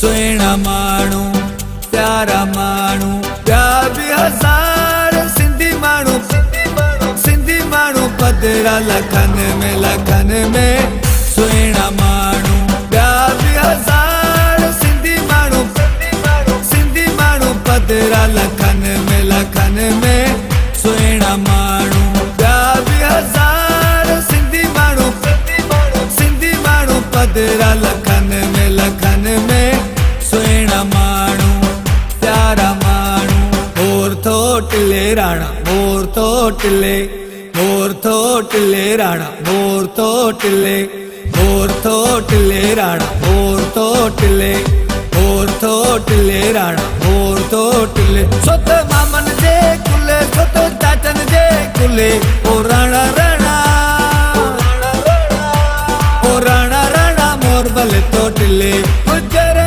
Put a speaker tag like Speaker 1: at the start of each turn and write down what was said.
Speaker 1: सुहिणा माण्हू प्यारा माण्हू प्यार भी हज़ार सिंधी माण्हू पधरा लखन में सुहिणा माण्हू प्यार भी हज़ार सिंधी माण्हू पधरा लखन में सुहिणा माण्हू प्यार भी हज़ार सिंधी माण्हू पधरा लखन में सुहिणा माण्हू प्यारा माण्हू मोर थोटले राणा मोर थोटले राणा मोर थोटले राणा मोर थोटले राणा मोर थोटले सोत मामन जे कुले सोत चाचन जे कुले ओ राणा राणा मोर भले थोटले